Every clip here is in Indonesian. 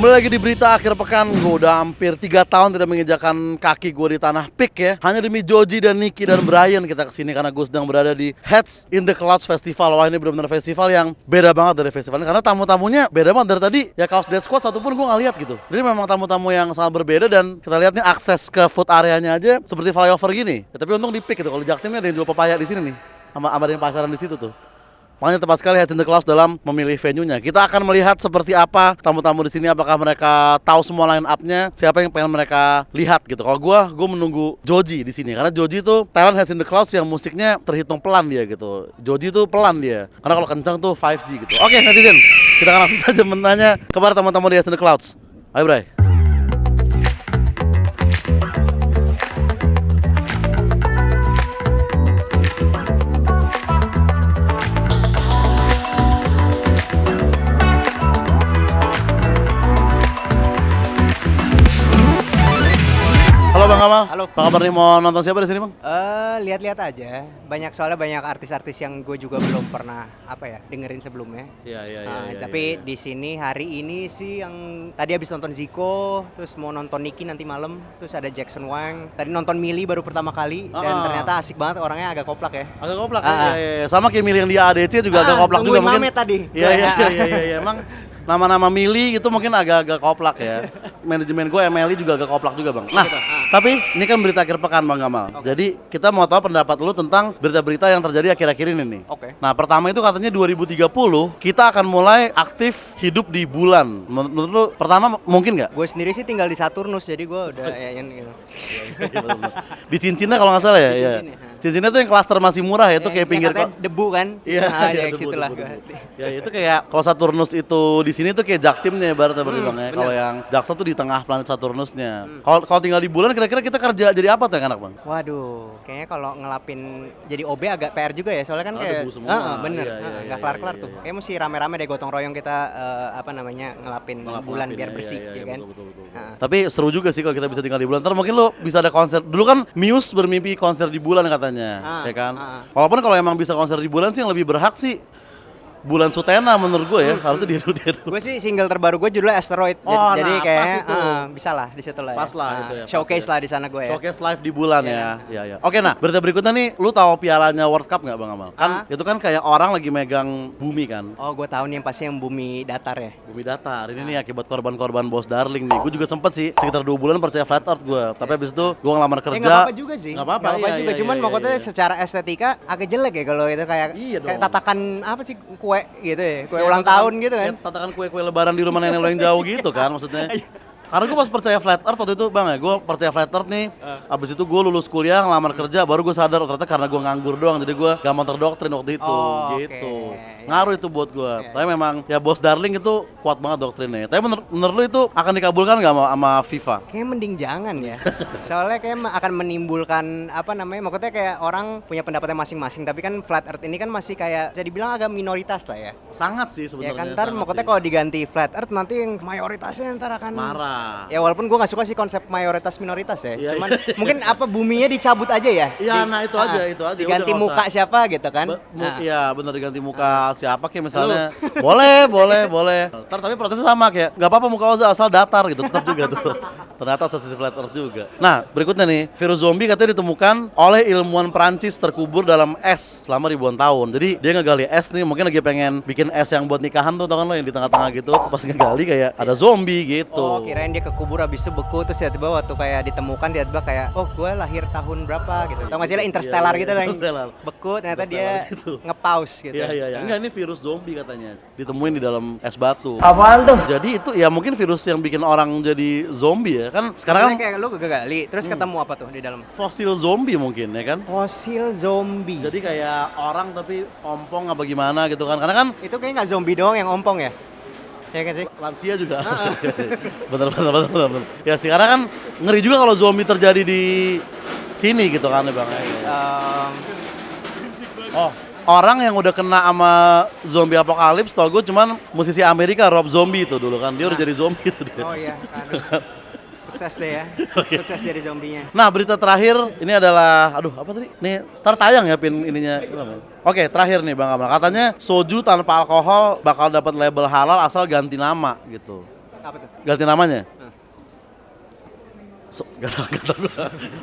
Kembali lagi di berita akhir pekan. Gue udah hampir 3 tahun tidak menginjakan kaki gue di tanah Peak ya. Hanya demi Joji dan Nicky dan Brian kita kesini karena gue sedang berada di Heads in the Clouds Festival. Wah, ini benar-benar festival yang beda banget dari festival ini karena tamu-tamunya beda banget dari tadi. Ya Chaos Death Squad satupun gue nggak lihat gitu. Jadi memang tamu-tamu yang sangat berbeda dan kita lihat nih akses ke food areanya aja seperti flyover gini. Ya, tapi untung di Peak gitu. Kalau Jaktim ada yang jual pepaya di sini nih. Sama ada yang pasaran di situ tuh. Makanya tepat sekali Heads in the Clouds dalam memilih venue-nya. Kita akan melihat seperti apa tamu-tamu di sini, apakah mereka tahu semua line up-nya, siapa yang pengen mereka lihat gitu. Kalau gue menunggu Joji di sini karena Joji tuh talent Heads in the Clouds yang musiknya terhitung pelan dia gitu. Joji tuh pelan dia. Karena kalau kencang tuh 5G gitu. Oke, netizen, kita akan langsung saja menanya kepada teman-teman di Heads in the Clouds. Ayo, Bray. Halo Bang Kamal. Halo. Apa kabar nih, mau nonton siapa di sini, Bang? Lihat-lihat aja. Soalnya banyak artis-artis yang gue juga belum pernah dengerin sebelumnya. Iya. Tapi di sini hari ini sih yang tadi habis nonton Zico, terus mau nonton Nicky nanti malam, terus ada Jackson Wang. Tadi nonton Millie baru pertama kali dan ternyata asik banget, orangnya agak koplak ya. Agak koplak. Iya. Sama kayak Milih yang di ADC juga agak koplak juga mungkin. Mamet tadi. Iya. Emang nama-nama Mili itu mungkin agak-agak koplak ya. Manajemen gue MLI juga agak koplak juga, Bang. Nah, tapi ini kan berita akhir pekan, Bang Gamal. Jadi kita mau tahu pendapat lu tentang berita-berita yang terjadi akhir-akhir ini nih. Oke. Nah, pertama itu katanya 2030 kita akan mulai aktif hidup di bulan. Menurut lu pertama mungkin nggak? Gue sendiri sih tinggal di Saturnus, jadi gue udah gitu. Di cincinnya kalau nggak salah ya. Iya. Cincinnya tuh yang klaster masih murah ya, itu kayak pinggir kok. Debu kan? Iya, situlah. Ya itu kayak kalau Saturnus itu di sini tuh kayak Jaktimnya ibaratnya berarti Bang ya. Kalau yang Jaksa tuh di tengah planet Saturnusnya. Kalau tinggal di bulan kira-kira kita kerja jadi apa tuh yang enak, Bang? Waduh, kayaknya kalau ngelapin jadi OB agak PR juga ya, soalnya kan kayak debu semua. bener, Iya, nggak kelar-kelar iya, tuh. iya. Kayak mesti rame-rame deh gotong royong kita ngelapin bulan biar bersih, ya kan? Betul. Tapi seru juga sih kalau kita bisa tinggal di bulan. Ntar mungkin lo bisa ada konser. Dulu kan Muse bermimpi konser di bulan katanya, ya kan? Walaupun kalau emang bisa konser di bulan sih yang lebih berhak sih Bulan Sutena menurut gue ya, harusnya dia. Gue sih single terbaru gue judulnya Asteroid. Jadi kayaknya bisa lah di situ lah. Pas lah itu ya. Showcase lah di sana gue ya. Showcase live di bulan ya. Iya. Oke, nah, berita berikutnya nih, lu tahu pialanya World Cup nggak, Bang Amal? Kan itu kan kayak orang lagi megang bumi kan. Oh, gue tahu nih yang pasti yang bumi datar ya. Bumi datar. Ini nih akibat korban-korban bos darling nih. Gue juga sempet sih sekitar 2 bulan percaya flat earth gue. Tapi habis itu gue ngelamar kerja. Nggak apa-apa juga sih. Nggak apa-apa juga. Cuman maksudnya secara estetika agak jelek ya kalau itu kayak tatakan apa sih kue gitu ya. Kue ulang tahun gitu kan. Tatakan kue-kue lebaran di rumah nenek lo yang jauh gitu kan maksudnya. Karena gue pas percaya flat earth waktu itu, Bang ya, gue percaya flat earth nih. Abis itu gue lulus kuliah, ngelamar kerja, baru gue sadar ternyata karena gue nganggur doang, jadi gue gampang terdoktrin waktu itu, gitu. Ngaruh itu buat gue. Tapi memang ya bos darling itu kuat banget doktrinnya. Tapi menurut lu itu akan dikabulkan nggak sama FIFA? Kayaknya mending jangan ya. Soalnya kayak akan menimbulkan maksudnya kayak orang punya pendapatnya masing-masing. Tapi kan flat earth ini kan masih kayak bisa dibilang agak minoritas lah ya. Sangat sih sebenarnya. Ya kan ntar maksudnya kalau diganti flat earth nanti yang mayoritasnya ntar akan marah. Ya walaupun gue nggak suka sih konsep mayoritas minoritas ya. Cuman mungkin buminya dicabut aja ya. Iya, nah itu aja. Diganti muka siapa gitu kan? Iya bener, diganti muka siapa kayak misalnya. Boleh. Tapi protesnya sama kayak nggak apa-apa muka Oza asal datar gitu, tetap juga tuh. Ternyata sosial flat earth juga. Nah berikutnya nih, virus zombie katanya ditemukan oleh ilmuwan Prancis terkubur dalam es selama ribuan tahun. Jadi dia ngegali es nih, mungkin lagi pengen bikin es yang buat nikahan tuh, tau kan lo yang di tengah-tengah gitu. Pas ngegali kayak ada zombie gitu. Oh, kirain dia kekubur habis itu beku, terus tiba-tiba waktu kayak ditemukan tiba-tiba kayak oh gue lahir tahun berapa gitu. Tau gak sih lah Interstellar gitu lah, beku ternyata dia gitu. Nge-pause gitu. Iya. Enggak, ini virus zombie katanya ditemuin di dalam es batu. Apaan tuh? Jadi itu ya mungkin virus yang bikin orang jadi zombie ya kan. Sekarang kan kayak lu gali terus ketemu apa tuh di dalam? Fosil zombie mungkin ya kan. Fosil zombie. Jadi kayak orang tapi ompong apa gimana gitu kan. Karena kan itu kayak nggak zombie doang yang ompong ya? Ya kan sih? Lansia juga. Bener. Ya sih karena kan ngeri juga kalau zombie terjadi di sini gitu kan ya Bang. Orang yang udah kena sama zombie apokalips tau gue cuman musisi Amerika Rob Zombie itu dulu kan. Dia udah jadi zombie itu dia. Oh iya kan. Sukses deh ya. Sukses jadi zombinya. Nah, berita terakhir ini adalah apa tadi? Nih, tertayang ya pin ininya. Oke, terakhir nih Bang Amal. Katanya soju tanpa alkohol bakal dapat label halal asal ganti nama gitu. Apa tuh? Ganti namanya? Gak tau.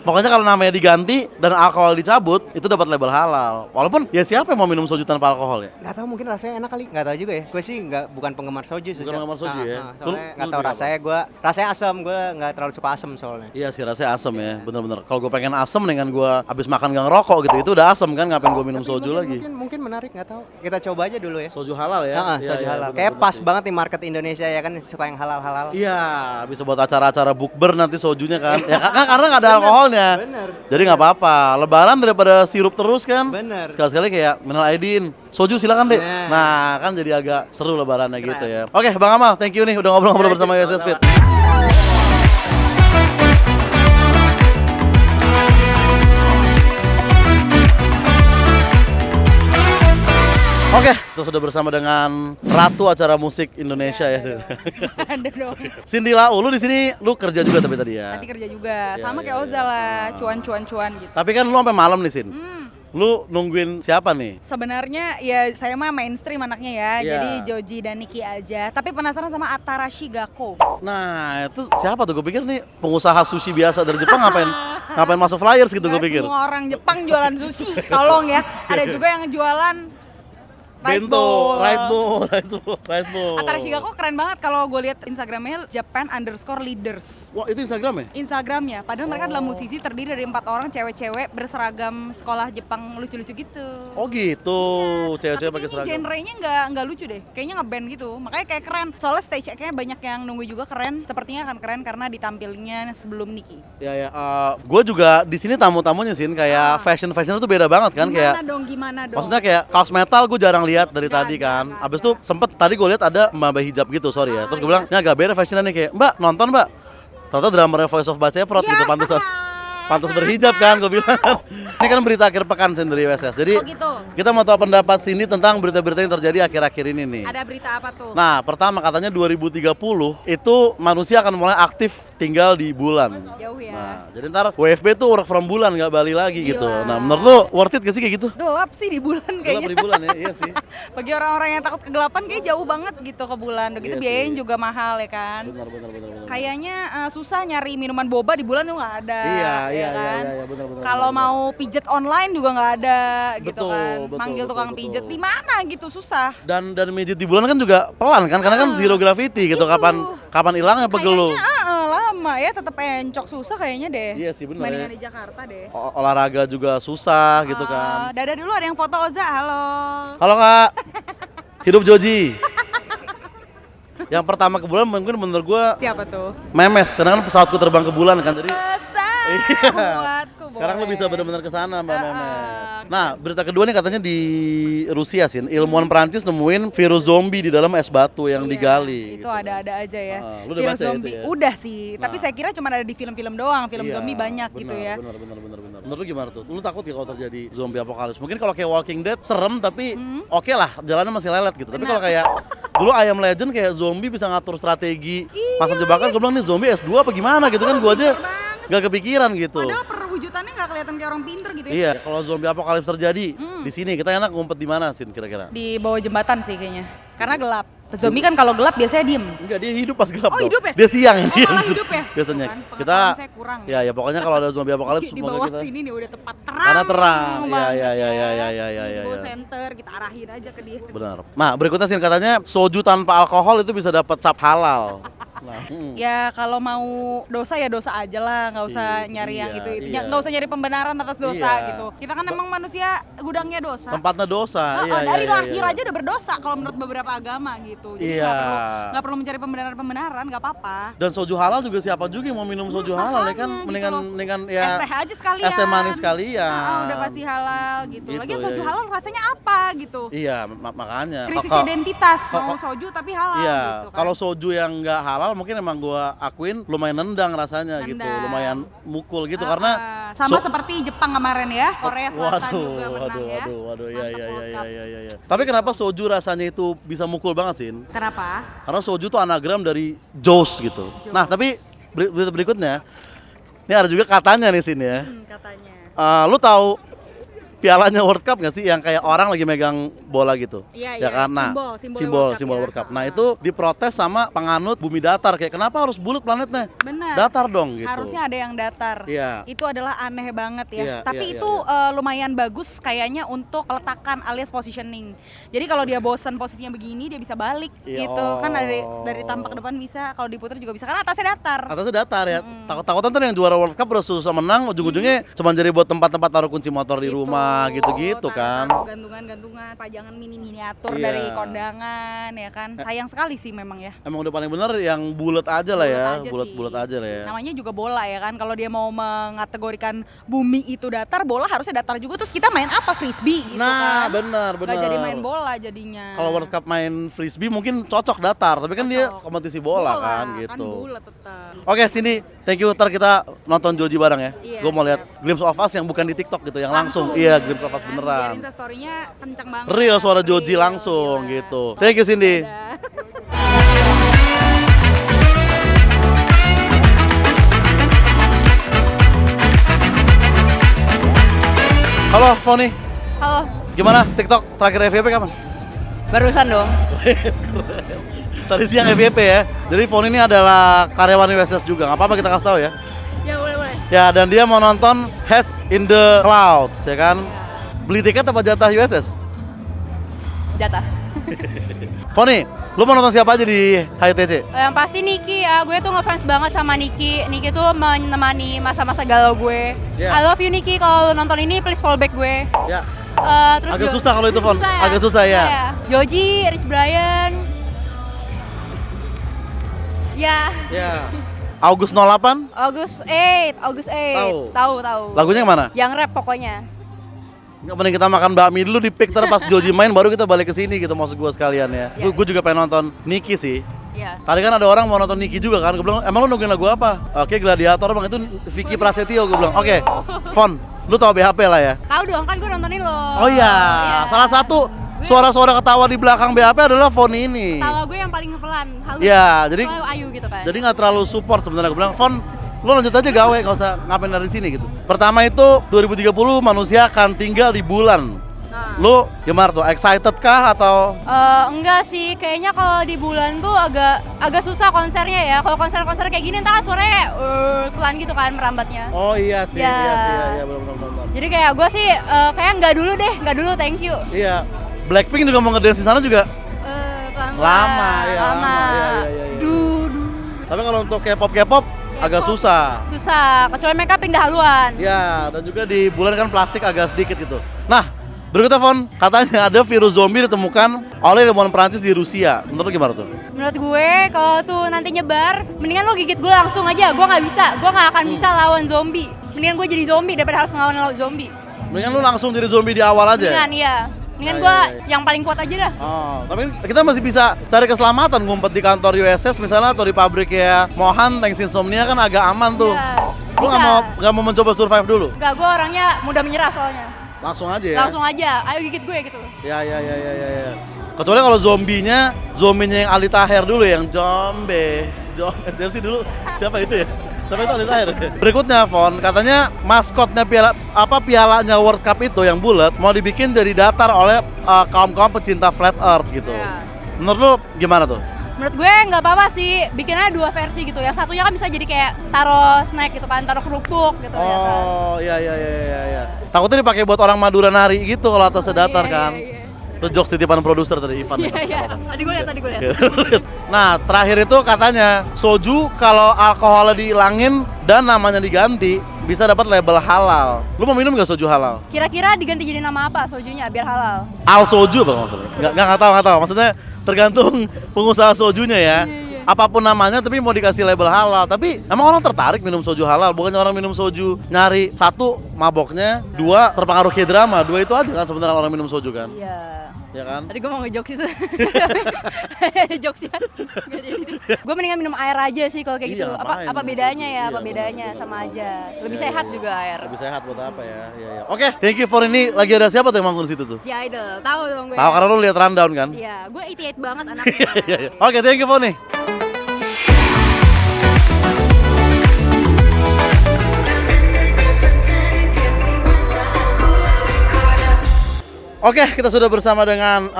Pokoknya kalau namanya diganti dan alkohol dicabut, itu dapat label halal. Walaupun ya siapa yang mau minum soju tanpa alkohol ya? Nggak tahu, mungkin rasanya enak kali. Nggak tahu juga ya. Gue sih bukan penggemar soju. Bukan penggemar soju ya? Soalnya nggak Lu tahu juga rasanya. Rasanya asam. Gue nggak terlalu suka asam soalnya. Iya sih rasanya asam ya, bener-bener. Kalau gue pengen asam dengan gue habis makan gak ngerokok gitu, itu udah asam kan, ngapain gue minum Tapi soju lagi? Mungkin menarik, nggak tahu. Kita coba aja dulu ya. Soju halal ya? Soju halal. bener-bener Kayak pas sih. banget nih market Indonesia ya kan, suka yang halal-halal. Iya, bisa buat acara-acara bukber nanti sojunya kan. Ya karena nggak ada alkoholnya. Bener. Jadi nggak apa-apa. Lebaran daripada sirup terus kan. Bener. Sekali-sekali kayak minal aidin, soju silakan deh. Nah. Nah, kan jadi agak seru lebarannya gitu ya. Oke, Bang Amal, thank you nih udah ngobrol-ngobrol bersama YSS Fit. Oke, kita sudah bersama dengan ratu acara musik Indonesia ya. Ada dong. Cindy Lau, lu di sini lu kerja juga tapi tadi ya. Tadi kerja juga, sama iya, kayak Oza lah, cuan-cuan-cuan gitu. Tapi kan lu sampai malam nih, Sin. Lu nungguin siapa nih? Sebenarnya ya saya mah mainstream anaknya ya, Iya. jadi Joji dan Niki aja. Tapi penasaran sama Atarashi Gakko. Nah, itu siapa tuh? Gue pikir nih pengusaha sushi biasa dari Jepang ngapain masuk flyers gitu gue Nggak pikir. semua orang Jepang jualan sushi, tolong ya. Ada juga yang jualan rice Bento, bowl. rice bowl. Atarashi Gakko keren banget kalau gue lihat Instagramnya Japan_leaders. Wah, itu Instagram ya? Instagramnya, padahal mereka adalah musisi terdiri dari 4 orang cewek-cewek berseragam sekolah Jepang lucu-lucu gitu. Oh gitu, cewek-cewek pakai Tapi seragam. ini genrenya nggak lucu deh, kayaknya ngeband gitu. Makanya kayak keren. Soalnya stage act-nya banyak yang nunggu juga keren. Sepertinya akan keren karena ditampilnya sebelum Niki. Ya, gue juga di sini tamu-tamunya Sin kayak fashion itu beda banget kan kayak. Gimana dong? Maksudnya kayak kaos metal gue jarang lihat dari Nggak tadi ada, kan. nggak Abis ada. itu sempet tadi gue lihat ada mbak hijab gitu, sorry ya. Terus gue iya. bilang, ini agak beda fashionnya nih kayak, Mbak nonton Mbak. Ternyata drummernya Voice of Baceprot gitu, pantas berhijab kan gue bilang. Ini kan berita akhir pekan Sin dari USS. Jadi Oh gitu. kita mau tahu pendapat Cindy tentang berita-berita yang terjadi akhir-akhir ini nih. Ada berita apa tuh? Nah, pertama katanya 2030 itu manusia akan mulai aktif tinggal di bulan. Jauh ya. Nah, jadi ntar WFB tuh work from bulan nggak balik lagi Gila. gitu. Nah, menurut lu worth it gak sih kayak gitu? Gelap sih di bulan Gelap kayaknya. di bulan ya, iya sih. Bagi orang-orang yang takut kegelapan kayak jauh banget gitu ke bulan. Udah gitu Iya biayanya sih. juga mahal ya kan. Benar. Kayaknya susah nyari minuman boba di bulan tuh nggak ada. Iya, kan? benar. Kalau mau pijet online juga nggak ada gitu Betul, kan. betul, Manggil betul, tukang betul. pijet di mana gitu susah. Dan mijit di bulan kan juga pelan kan karena kan zero gravity gitu. Itu. Kapan hilangnya pegel lu? Kayaknya lama ya, tetap encok susah kayaknya deh. Iya sih, benar Bandingan ya. di Jakarta deh. Olahraga juga susah gitu kan. Dadah dulu, ada yang foto Oza, halo. Halo Kak. Hidup Joji. Yang pertama ke bulan mungkin menurut gua Siapa tuh? Memes, karena kan pesawatku terbang ke bulan kan jadi Pesan buatku sekarang lu boleh. bisa benar-benar ke sana Mbak Memes. Nah, berita kedua nih katanya di Rusia Sin, ilmuwan Prancis nemuin virus zombie di dalam es batu yang Iya, digali. Itu gitu. ada-ada aja ya. Lu udah Virus baca zombie. itu ya? Udah sih, tapi Nah. saya kira cuma ada di film-film doang. Film Iya, zombie banyak gitu ya. Benar. Menurut lu gimana tuh? Lu takut ya kalau terjadi zombie apokalips? Mungkin kalau kayak Walking Dead serem tapi oke lah, jalannya masih lelet gitu. Tapi Benar. kalau kayak dulu I Am Legend kayak zombie bisa ngatur strategi. Pasang jebakan gue bilang nih zombie S2 apa gimana gitu kan gue aja gak kepikiran gitu. Padahal perwujudannya nggak kelihatan kayak orang pinter gitu ya. Iya, kalau zombie apokalips terjadi di sini kita enak ngumpet di mana Sin kira-kira? Di bawah jembatan sih kayaknya. Karena gelap. Zombie kan kalau gelap biasanya diem. Enggak, dia hidup pas gelap Oh, dong. hidup ya? Dia siang Oh, dia. malah hidup ya? Biasanya. Tuh kan, Kita pengetahuan saya kurang. ya pokoknya kalau ada zombie apokalips Di semoga bawah kita sini nih udah tepat terang. Karena terang. banget Iya. Di bawah center kita arahin aja ke dia. Benar. Nah, berikutnya Sin katanya soju tanpa alkohol itu bisa dapat cap halal. Nah, Ya kalau mau dosa ya dosa aja lah, nggak usah nyari yang itu iya. nggak usah nyari pembenaran atas dosa Iya. gitu. Kita kan emang manusia gudangnya dosa. tempatnya dosa. Iya, Dari iya, lahir iya. aja udah berdosa kalau menurut beberapa agama gitu. Jadi Iya. nggak perlu mencari pembenaran, nggak apa-apa. Dan soju halal juga siapa juga yang mau minum soju halal ya kan? makanya gitu Mendingan Es ya teh aja sekalian. es teh manis sekalian. Udah pasti halal gitu. Gitu, Lagian iya, soju iya. halal rasanya apa gitu. Iya, makanya. Krisis Kok- identitas, kok- mau soju tapi halal Iya, gitu kan. kalau soju yang nggak halal mungkin emang gua akuin lumayan nendang rasanya gitu, Nendang. lumayan mukul gitu karena sama so- seperti Jepang kemarin ya, Korea Selatan juga menang ya. waduh, Mantap iya. World Cup. Tapi kenapa soju rasanya itu bisa mukul banget Sin? Kenapa? Karena soju tuh anagram dari Joes gitu. Nah, tapi berita berikutnya, ini ada juga katanya nih Sin ya. Katanya. Lu tahu pialanya World Cup nggak sih yang kayak orang lagi megang bola gitu? Iya, Ya kan? Nah, simbol World Cup. Nah, ya. itu diprotes sama penganut bumi datar kayak kenapa harus bulat planetnya? Benar. Datar dong gitu. Harusnya ada yang datar. Iya. Itu adalah aneh banget ya. Iya, Tapi iya, itu lumayan bagus kayaknya untuk peletakan alias positioning. Jadi kalau dia bosan posisinya begini dia bisa balik Iya, gitu. Kan dari tampak ke depan bisa, kalau diputar juga bisa karena atasnya datar. Atasnya datar ya. Takut-takutan tuh yang juara World Cup udah susah menang, ujung-ujungnya cuma jadi buat tempat-tempat taruh kunci motor di rumah gitu-gitu kan. Taruh gantungan-gantungan, pajangan miniatur Iya. dari kondangan ya kan. Sayang sekali sih memang ya. Emang udah paling bener yang bulat aja lah ya, Bulat aja bulat-bulat sih. aja lah ya. Namanya juga bola ya kan. Kalau dia mau mengategorikan bumi itu datar, bola harusnya datar juga. Terus kita main apa, frisbee gitu Nah, kan. benar. Gak jadi main bola jadinya. Kalau World Cup main frisbee mungkin cocok datar, tapi kan dia Cocok. kompetisi bola kan gitu. Kan bola tetap. Oke, Cindy, thank you. Ntar kita nonton Joji bareng ya. Iya, Gue mau lihat siap. glimpse of us yang bukan di TikTok gitu, yang langsung. Iya, glimpse of us Biar beneran. Instastory-nya kencang banget. Real suara Joji Real, langsung gila. gitu. Thank you, Cindy. Dadah. Halo, Foni. Halo, Gimana TikTok terakhir FYP kapan? barusan dong. Tadi siang FYP ya. Jadi Foni ini adalah karyawan USS juga. Nggak apa-apa kita kasih tahu ya. Ya boleh. Ya, dan dia mau nonton Heads in the Clouds, ya kan? Beli tiket apa jatah USS? Jatah. Foni, lu mau nonton siapa aja di HITC? Yang pasti Niki, gue tuh ngefans banget sama Niki. Niki tuh menemani masa-masa galau gue. Yeah. I love you Niki, kalau lu nonton ini please follow back gue. Ya. Terus Agak susah kalau itu, Fon. Susah ya? Agak susah ya. Joji, Rich Brian. Ya, Ya. August 08, August 8. Tahu. lagunya yang mana? Yang rap pokoknya. Nggak, mending kita makan bakmi dulu di pick, ntar pas Joji main baru kita balik ke sini gitu, maksud gua sekalian ya. Ya. Gue juga pengen nonton Niki sih. Iya. Tadi kan ada orang mau nonton Niki juga kan, gue bilang emang lu nungguin lagu apa? Oke, Gladiator bang, itu Vicky Prasetyo, gue bilang. Oke, Fon, lu tau BHP lah ya? Tahu dong, kan gue nontonin lo. Oh iya, salah satu suara-suara ketawa di belakang BHP adalah Fon ini. Tawa gue yang paling pelan, halus. Iya, jadi Selalu ayu gitu kan. jadi nggak terlalu support sebenarnya. Gue bilang, Fon, lu lanjut aja gawe, nggak usah ngapain dari sini gitu. Pertama itu 2030 manusia akan tinggal di bulan. Nah. Lu gimana tuh? Excited kah atau? Enggak sih, kayaknya kalau di bulan tuh agak susah konsernya ya. Kalau konser-konser kayak gini entar kan suaranya kayak pelan gitu kan merambatnya. Oh iya sih, Ya. iya benar. Jadi kayak gue sih kayak nggak dulu, thank you. Iya. Blackpink juga mau ngedance di sana juga. Pelan-pelan. Lama, ya, lama. Iya. Du. Tapi kalau untuk K-pop agak susah. Susah, kecuali mereka pindah haluan. Ya, dan juga di bulan kan plastik agak sedikit gitu. Nah, berikutnya Fon, katanya ada virus zombie ditemukan oleh ilmuwan Prancis di Rusia. Menurut lu gimana tuh? Menurut gue kalau tuh nanti nyebar, mendingan lo gigit gue langsung aja. Gue nggak akan bisa lawan zombie. Mendingan gue jadi zombie daripada harus ngelawan zombie. Mendingan lu langsung jadi zombie di awal aja. Mendingan iya. Mendingan Ya, gue ya, ya. yang paling kuat aja dah. Oh, tapi kita masih bisa cari keselamatan ngumpet di kantor USS misalnya atau di pabrik ya Mohan Tanks Insomnia kan agak aman tuh. Iya, Lu bisa. nggak mau mencoba survive dulu? Enggak, gue orangnya mudah menyerah soalnya. Langsung aja ya. Langsung aja, ayo gigit gue gitu. Ya. Kecuali kalau zombinya yang Ali Taher dulu yang zombie sih dulu siapa itu ya? Siapa itu Ali Taher? Berikutnya Fon, katanya maskotnya pialanya World Cup itu yang bulat mau dibikin jadi datar oleh kaum-kaum pecinta flat earth gitu. Ya. Menurut lu gimana tuh? Menurut gue nggak apa-apa sih, bikinnya dua versi gitu. Yang satunya kan bisa jadi kayak taruh snack gitu kan, taruh kerupuk gitu di atas. Oh, iya. Takutnya dipakai buat orang Madura nari gitu kalau atasnya datar Iya, kan. iya. Itu jokes titipan produser tadi Ivan. Iya. Tadi gue lihat. Nah, terakhir itu katanya soju kalau alkoholnya dihilangin dan namanya diganti bisa dapat label halal. Lu mau minum nggak soju halal? Kira-kira diganti jadi nama apa sojunya biar halal? Al soju apa maksudnya? Nggak tahu. Maksudnya tergantung pengusaha sojunya ya. Apapun namanya tapi mau dikasih label halal. Tapi emang orang tertarik minum soju halal? Bukannya orang minum soju nyari satu maboknya, dua terpengaruh K-drama, dua itu aja kan sebenarnya orang minum soju kan? Iya. Ya kan? Tadi gue mau ngejokes itu. Jokesnya. Gue mendingan minum air aja sih kalau kayak gitu. Iya, Apa ngapain bedanya minum ya? soju? Apa Iya, bedanya bener, sama bener, aja. bener. Lebih Iya, sehat iya. juga air. Lebih sehat buat apa ya? Iya. Oke, thank you for ini. Lagi ada siapa tuh yang manggung di situ tuh? Ci Idol, tahu dong gue. Tahu karena lu lihat rundown kan? Iya, gue 88 banget anaknya. Iya. Oke, thank you for nih. Oke, kita sudah bersama dengan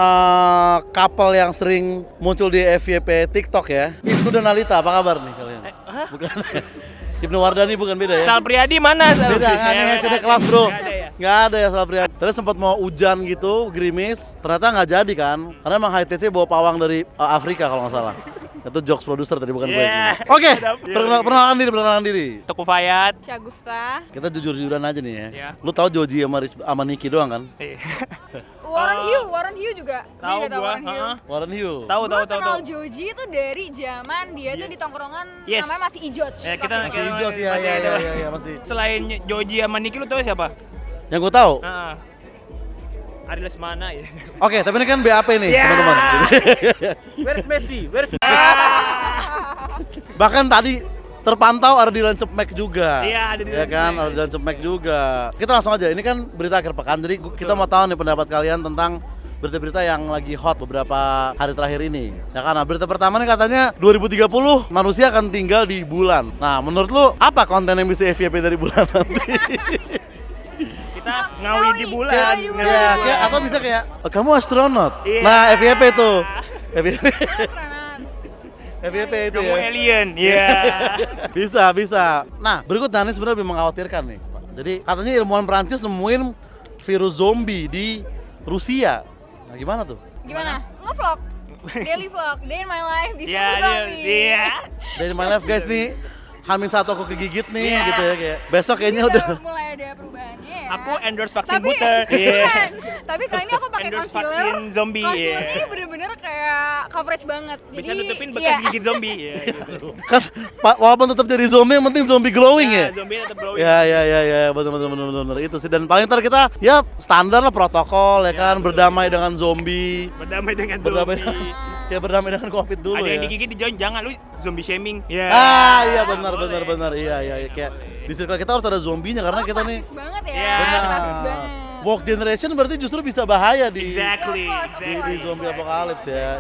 couple yang sering muncul di FYP TikTok ya. Ibnu dan Alita, apa kabar nih kalian? Bukan. Ibnu Wardani bukan, beda ya? Sal Priadi mana? Beda, nggak ada yang CD kelas bro. Nggak ada ya? Nggak ada ya Sal Priadi. Tadi sempat mau hujan gitu, gerimis. Ternyata nggak jadi kan. Karena emang HTC bawa pawang dari Afrika kalau nggak salah. Itu jokes produser tadi, bukan gue. Yeah. Oke, Yeah. perkenalan diri. Teguh Fayat. Syagufta. Kita jujur-jujuran aja nih ya. Iya. Lu tahu Joji sama Niki doang kan? Warren Hugh juga. Tahu Dia nggak gua, Warren Hugh. heeh. Warren Hugh. Tahu Gua tahu. kenal Joji itu dari zaman dia tuh di tongkrongan Yes. namanya masih Ijoj. Ya, kita Masih hijau sih, ya masih. Selain Joji sama Niki lu tahu siapa? Yang gue tahu. Heeh. Ari Lesmana ya. Oke, tapi ini kan BAP nih, Yeah. teman-teman. Where's Messi? Where's Bahkan tadi terpantau ada di Lancep Mac juga. Iya, ada di Ya Lancep kan, Mac. ada di Lancep Mac juga. Kita langsung aja. Ini kan berita akhir pekan. Jadi kita mau tahu nih pendapat kalian tentang berita-berita yang lagi hot beberapa hari terakhir ini. Ya kan, nah, berita pertama nih katanya 2030 manusia akan tinggal di bulan. Nah, menurut lu apa konten yang bisa FYP dari bulan nanti? Kita ngawi di bulan. Ya, kayak atau bisa kayak kamu astronot. Iya. Nah, FYP tuh. FYP. FYP itu Kamu ya. alien. Iya. Bisa. Nah, berikutnya ini sebenarnya lebih mengkhawatirkan nih, Pak. Jadi katanya ilmuwan Prancis nemuin virus zombie di Rusia. Nah, gimana tuh? Gimana? Nge-vlog. Daily vlog, day in my life di Iya, iya. Dari My Life guys nih, Hamin satu aku kegigit nih Iya. gitu ya kayak. Besok kayaknya udah mulai ada perubahannya ya. Aku endorse vaksin tapi, butter. Iya. tapi kali ini aku pakai Endorse concealer. vaksin zombie, Concealer iya. ini bener-bener kayak coverage banget. Bisa Jadi, nutupin bekas iya. gigit zombie. Iya, gitu. kan walaupun tetap jadi zombie yang penting zombie glowing ya. Zombie tetap glowing. Ya, benar itu sih. Dan paling ntar kita ya standar lah protokol ya kan, berdamai dengan zombie. Berdamai dengan Berdamai zombie. ya berdamai dengan Covid dulu Ada ya. yang digigit dijoin, jangan lu zombie shaming. Ya. Iya benar. Iya kayak di circle kita harus ada zombinya karena kita nih Klasis banget ya. Iya. benar. Klasis banget. Woke generation berarti justru bisa bahaya di Exactly. di zombie apocalypse ya.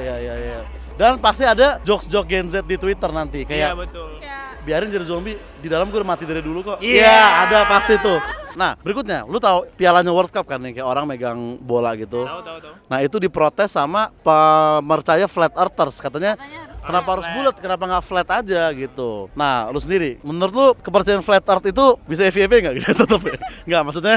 Dan pasti ada jokes Gen Z di Twitter nanti Iya, kayak betul. Kayak biarin jadi zombie, di dalam gue udah mati dari dulu kok. Iya. Iya, ada pasti tuh. Nah, berikutnya, lu tahu pialanya World Cup kan nih, kayak orang megang bola gitu. Tahu. Nah, itu diprotes sama pemercaya flat earthers, katanya kenapa harus bulat, kenapa nggak flat aja gitu. Nah, lu sendiri, menurut lu kepercayaan flat earth itu bisa FYP nggak gitu tetap ya? Nggak, maksudnya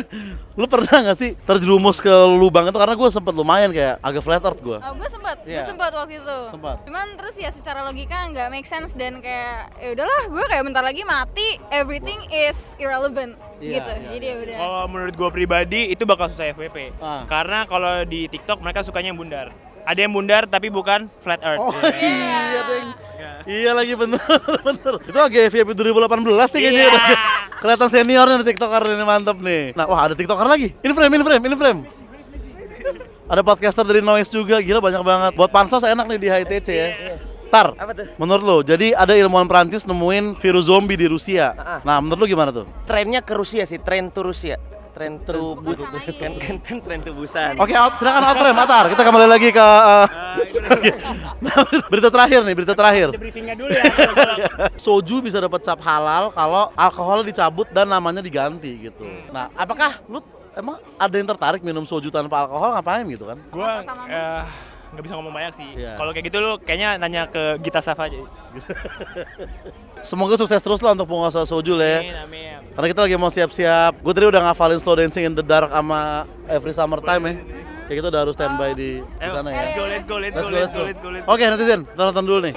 lu pernah nggak sih terjerumus ke lubang itu, karena gue sempet lumayan kayak agak flat earth gue. gue Iya. sempat waktu itu. Sempat. Cuman terus ya secara logika nggak make sense dan kayak ya udahlah gue kayak bentar lagi mati, everything is irrelevant Iya, gitu. iya, Jadi ya udah. Kalau menurut gua pribadi itu bakal susah FWP. Ah. Karena kalau di TikTok mereka sukanya yang bundar. Ada yang bundar tapi bukan flat earth. Oh Iya. iya deng. Iya. Iya lagi bener. Itu agak FYP 2018 sih kayaknya. Iya. Kelihatan seniornya di TikToker ini, mantap nih. Nah, wah ada TikToker lagi. Ini frame. Ada podcaster dari Noise juga, gila banyak banget. Buat pansos enak nih di HTC ya. Tar, Apa tuh? menurut lo, jadi ada ilmuwan Prancis nemuin virus zombie di Rusia. Nah, menurut lo gimana tuh? Trennya ke Rusia sih, tren to Rusia. Tren to Busan lagi. kan tren to Busan. Oke, silakan out frame, Atar. Kita kembali lagi ke Nah, berita terakhir nih, berita terakhir. Ada briefingnya dulu ya. Soju bisa dapat cap halal kalau alkoholnya dicabut dan namanya diganti gitu. Nah, apakah lu emang ada yang tertarik minum soju tanpa alkohol, ngapain gitu kan? Gua Masa sama nggak bisa ngomong banyak sih. Iya. Kalau kayak gitu lu kayaknya nanya ke Gita Safa aja. Semoga sukses terus lah untuk penguasa soju lah ya. Amin. Karena kita lagi mau siap-siap. Gue tadi udah ngafalin Slow Dancing in the Dark sama Every Summer Time ya. Kayak kita udah harus standby di Ayo, sana ya. let's go. Oke, netizen, kita nonton dulu nih.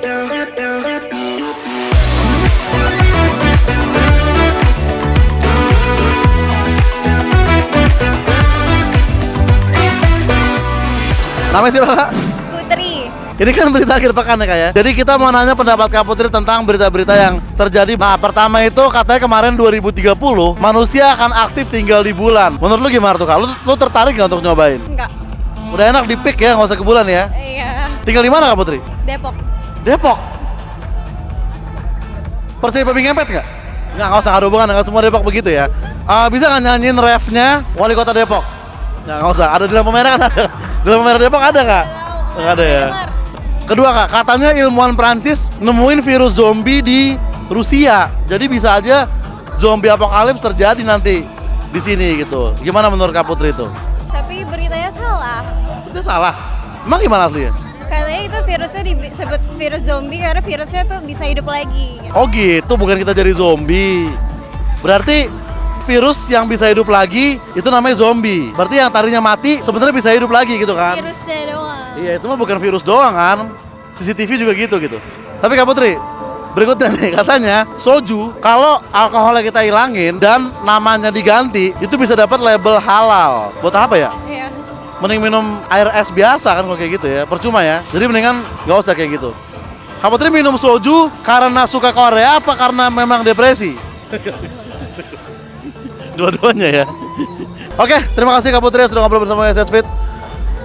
Namanya siapa, Kak? Putri. Ini kan berita akhir pekan ya, Kak ya. Jadi kita mau nanya pendapat Kak Putri tentang berita-berita yang terjadi. Nah, pertama itu katanya kemarin 2030 manusia akan aktif tinggal di bulan. Menurut lu gimana tuh, Kak? Lu tertarik nggak untuk nyobain? Enggak. Udah enak di pick ya, nggak usah ke bulan ya. Iya. Tinggal di mana, Kak Putri? Depok. Depok. Percaya babi ngepet nggak? Nggak usah, ada hubungan, nggak semua Depok begitu ya. Bisa nggak nyanyiin refnya Wali Kota Depok? Nggak usah, ada di lampu merah kan ada. Di lampu merah Depok ada nggak? Nggak ada ya. Kedua, Kak, katanya ilmuwan Prancis nemuin virus zombie di Rusia. Jadi bisa aja zombie apokalips terjadi nanti di sini gitu. Gimana menurut Kak Putri itu? Tapi beritanya salah. Itu salah. Emang gimana aslinya? Katanya itu virusnya disebut virus zombie karena virusnya tuh bisa hidup lagi. Oh gitu, bukan kita jadi zombie. Berarti virus yang bisa hidup lagi itu namanya zombie. Berarti yang tadinya mati sebenarnya bisa hidup lagi gitu kan? Virusnya doang. Iya, itu mah bukan virus doang kan. CCTV juga gitu. Tapi Kak Putri, berikutnya nih katanya soju kalau alkoholnya kita hilangin dan namanya diganti itu bisa dapat label halal. Buat apa ya? Iya. Mending minum air es biasa kan kalau kayak gitu ya. Percuma ya. Jadi mendingan nggak usah kayak gitu. Kak Putri minum soju karena suka Korea apa karena memang depresi? Dua-duanya ya. Oke, terima kasih Kak Putri sudah ngobrol bersama SS Fit.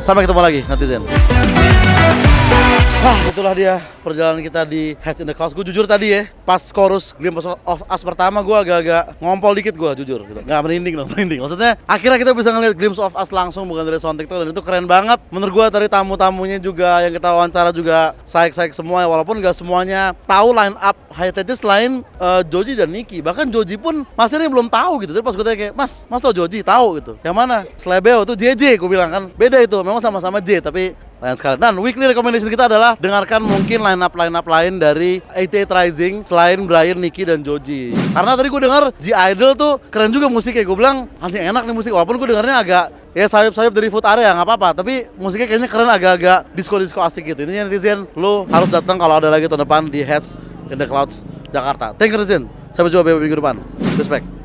Sampai ketemu lagi netizen. Wah, itulah dia perjalanan kita di Heads in the Clouds. Gue jujur tadi ya, pas chorus Glimpse of Us pertama gue agak-agak ngompol dikit gue jujur gitu. Nggak merinding dong, merinding. Maksudnya akhirnya kita bisa ngeliat Glimpse of Us langsung bukan dari sound TikTok dan itu keren banget. Menurut gue dari tamu-tamunya juga yang kita wawancara juga saik-saik semua ya, walaupun nggak semuanya tahu line up high-tech selain Joji dan Nicky. Bahkan Joji pun Mas ini belum tahu gitu. Jadi pas gue tanya kayak, Mas tau Joji? Tahu gitu. Yang mana? Slebeo itu JJ gue bilang kan. Beda itu, memang sama-sama J tapi lain sekali. Dan weekly recommendation kita adalah dengarkan mungkin line up lain dari 88 Rising selain Brian, Nicky dan Joji. Karena tadi gue dengar G-Idol tuh keren juga musiknya. Gue bilang anjing enak nih musik. Walaupun gue dengarnya agak ya sayup-sayup dari food area nggak apa-apa. Tapi musiknya kayaknya keren agak-agak disco-disco asik gitu. Intinya netizen, lo harus datang kalau ada lagi tahun depan di Heads in the Clouds Jakarta. Thank you netizen. Sampai jumpa minggu depan. Respect.